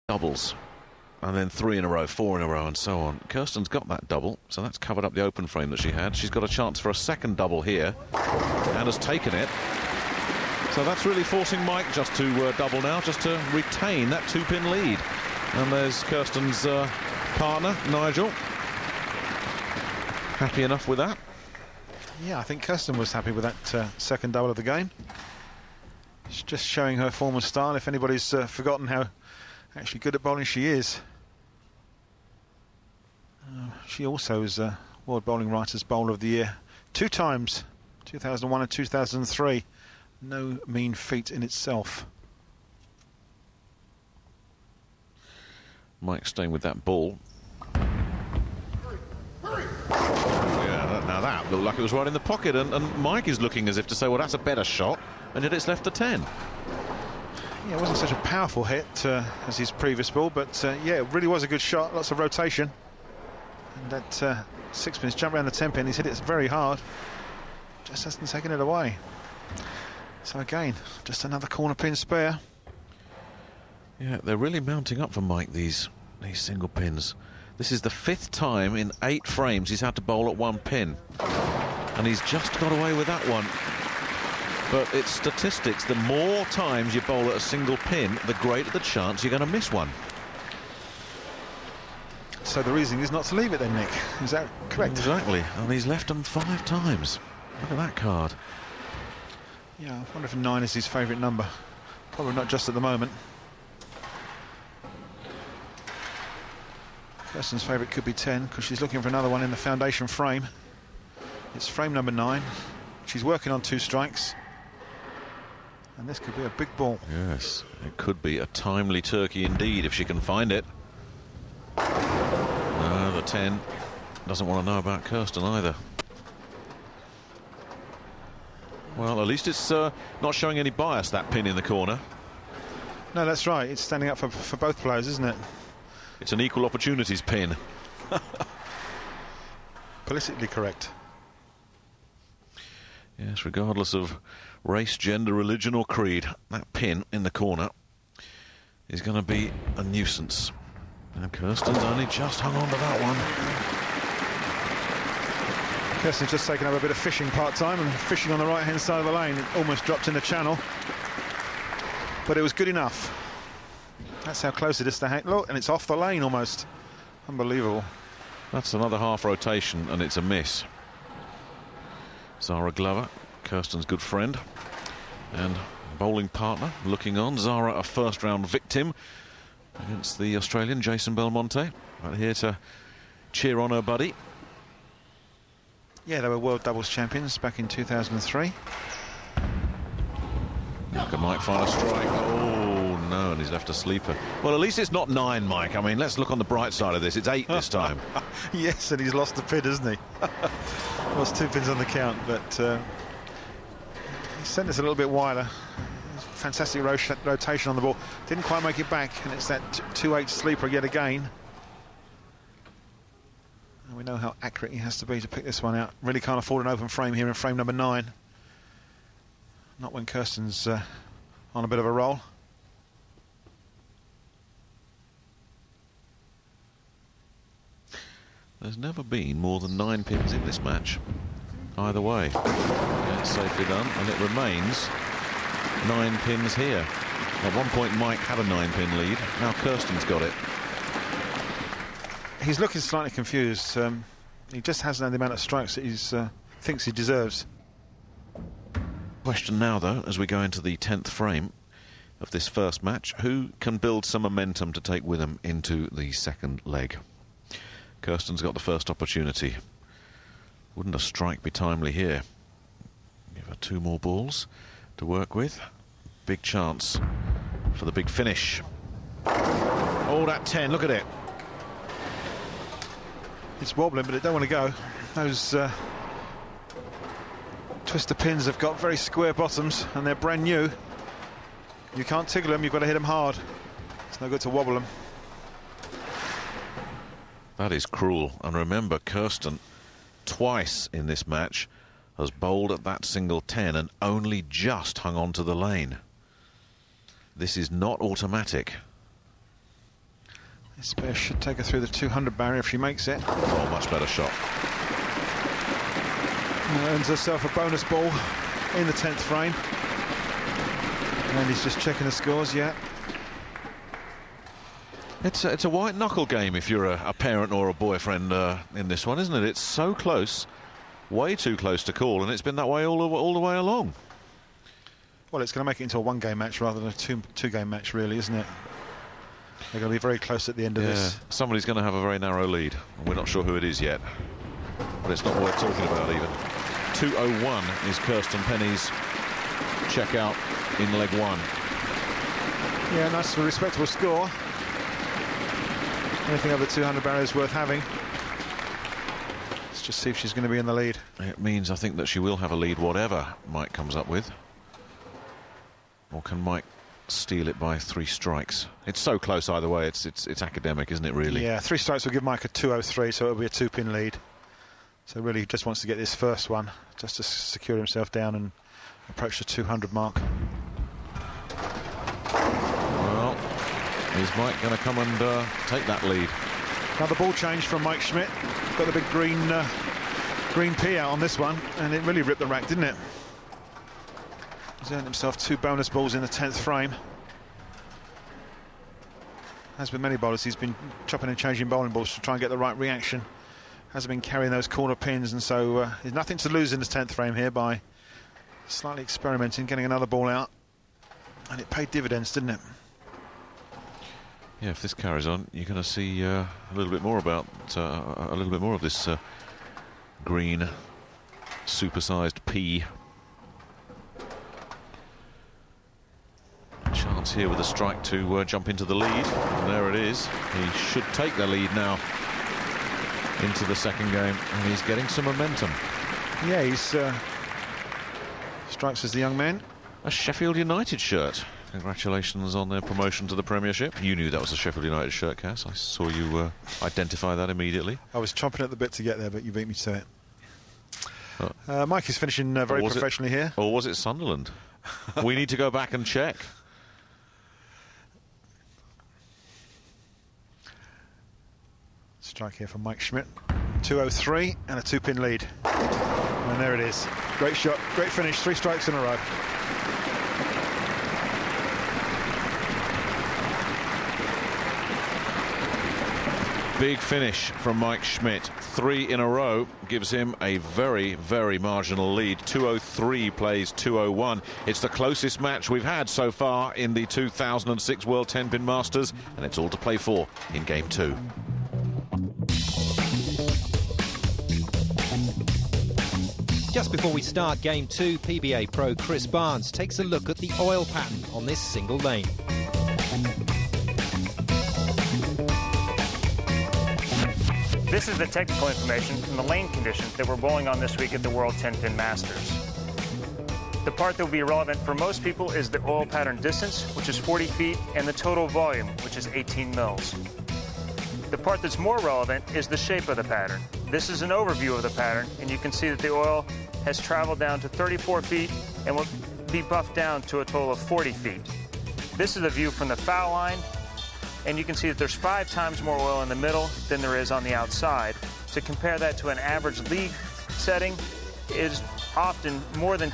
doubles. And then 3 in a row, 4 in a row, and so on. Kirsten's got that double, so that's covered up the open frame that she had. She's got a chance for a second double here, and has taken it. So that's really forcing Mike just to double now, just to retain that 2-pin lead. And there's Kirsten's partner, Nigel. Happy enough with that? Yeah, I think Kirsten was happy with that second double of the game. She's just showing her form and style. If anybody's forgotten how actually good at bowling she is. She also is World Bowling Writers Bowler of the Year 2 times, 2001 and 2003. No mean feat in itself. Mike staying with that ball. Yeah, now that looked like it was right in the pocket, and Mike is looking as if to say, well, that's a better shot, and yet it's left to 10. Yeah, it wasn't such a powerful hit as his previous ball, but yeah, it really was a good shot, lots of rotation. And that 6-pin's jump around the 10-pin, he's hit it very hard. Just hasn't taken it away. So again, just another corner pin spare. Yeah, they're really mounting up for Mike, these single pins. This is the 5th time in 8 frames he's had to bowl at 1 pin. And he's just got away with that one. But it's statistics. The more times you bowl at a single pin, the greater the chance you're going to miss one. So the reasoning is not to leave it then, Nick. Is that correct? Exactly. And he's left them 5 times. Look at that card. Yeah, I wonder if 9 is his favourite number. Probably not just at the moment. Kirsten's favourite could be 10, because she's looking for another one in the foundation frame. It's frame number 9. She's working on 2 strikes. And this could be a big ball. Yes, it could be a timely turkey indeed if she can find it. No, the 10 doesn't want to know about Kirsten either. Well, at least it's not showing any bias, that pin in the corner. No, that's right. It's standing up for both players, isn't it? It's an equal opportunities pin. Politically correct. Yes, regardless of race, gender, religion or creed, that pin in the corner is going to be a nuisance. And Kirsten's only just hung on to that one. Kirsten's just taken up a bit of fishing part-time and fishing on the right-hand side of the lane. It almost dropped in the channel. But it was good enough. That's how close it is to hang. Look, and it's off the lane almost. Unbelievable. That's another half rotation, and it's a miss. Zara Glover, Kirsten's good friend and bowling partner, looking on. Zara, a first-round victim against the Australian Jason Belmonte. Right here to cheer on her buddy. Yeah, they were world doubles champions back in 2003. Look at Mike find a strike. Oh, no, and he's left a sleeper. Well, at least it's not 9, Mike. I mean, let's look on the bright side of this. It's 8 this time. Yes, and he's lost the pin, hasn't he? Lost 2 pins on the count, but he sent this a little bit wider. Fantastic rotation on the ball. Didn't quite make it back, and it's that 2-8 sleeper yet again. And we know how accurate he has to be to pick this one out. Really can't afford an open frame here in frame number 9. Not when Kirsten's on a bit of a roll. There's never been more than 9 pins in this match. Either way. Yeah, it's safely done, and it remains 9 pins here. At one point, Mike had a 9-pin lead. Now Kirsten's got it. He's looking slightly confused. He just hasn't had the amount of strikes that he thinks he deserves. Question now, though, as we go into the 10th frame of this first match, who can build some momentum to take with them into the second leg? Kirsten's got the first opportunity. Wouldn't a strike be timely here? Give her 2 more balls to work with. Big chance for the big finish. Oh, that 10, look at it. It's wobbling, but it don't want to go. Those twister pins have got very square bottoms, and they're brand new. You can't tickle them, you've got to hit them hard. It's no good to wobble them. That is cruel. And remember, Kirsten, twice in this match, has bowled at that single 10 and only just hung on to the lane. This is not automatic. This pair should take her through the 200 barrier if she makes it. Oh, much better shot. Earns herself a bonus ball in the 10th frame. And he's just checking the scores, yeah. It's a white knuckle game if you're a parent or a boyfriend in this one, isn't it? It's so close, way too close to call, and it's been that way all the way along. Well, it's going to make it into a one-game match rather than a two-game match, really, isn't it? They're going to be very close at the end of this. Somebody's going to have a very narrow lead, and we're not sure who it is yet. But it's not worth talking about even. 2:01 is Kirsten Penny's checkout in leg one. Yeah, nice, respectable score. Anything over 200 barriers worth having. Let's just see if she's going to be in the lead. It means, I think, that she will have a lead whatever Mike comes up with. Or can Mike steal it by 3 strikes? It's so close either way. It's academic, isn't it, really? Yeah, 3 strikes will give Mike a 203, so it'll be a 2-pin lead. So really he just wants to get this first one, just to secure himself down and approach the 200 mark. Well, is Mike going to come and take that lead? Another ball change from Mike Schmidt. Got the big green P out on this one, and it really ripped the rack, didn't it? He's earned himself 2 bonus balls in the 10th frame. As with many bowlers, he's been chopping and changing bowling balls to try and get the right reaction. Hasn't been carrying those corner pins, and so there's nothing to lose in this 10th frame here by slightly experimenting, getting another ball out. And it paid dividends, didn't it? Yeah, if this carries on, you're going to see a little bit more about a little bit more of this green supersized P. Chance here with a strike to jump into the lead, and there it is. He should take the lead now into the second game, and he's getting some momentum. Yeah, he's strikes as the young man. A Sheffield United shirt. Congratulations on their promotion to the Premiership. You knew that was a Sheffield United shirt, Cass. I saw you identify that immediately. I was chomping at the bit to get there, but you beat me to it. Mike is finishing very professionally here. Or was it Sunderland? We need to go back and check. Strike here from Mike Schmidt. 203 and a 2-pin lead. And there it is. Great shot, great finish, 3 strikes in a row. Big finish from Mike Schmidt. 3 in a row gives him a very, very marginal lead. 203 plays 201. It's the closest match we've had so far in the 2006 World 10-Pin Masters, and it's all to play for in Game 2. Just before we start Game 2, PBA pro Chris Barnes takes a look at the oil pattern on this single lane. This is the technical information from the lane conditions that we're bowling on this week at the World 10-Pin Masters. The part that will be relevant for most people is the oil pattern distance, which is 40 feet, and the total volume, which is 18 mils. The part that's more relevant is the shape of the pattern. This is an overview of the pattern, and you can see that the oil has traveled down to 34 feet and will be buffed down to a total of 40 feet. This is a view from the foul line, and you can see that there's 5 times more oil in the middle than there is on the outside. To compare that to an average league setting is often more than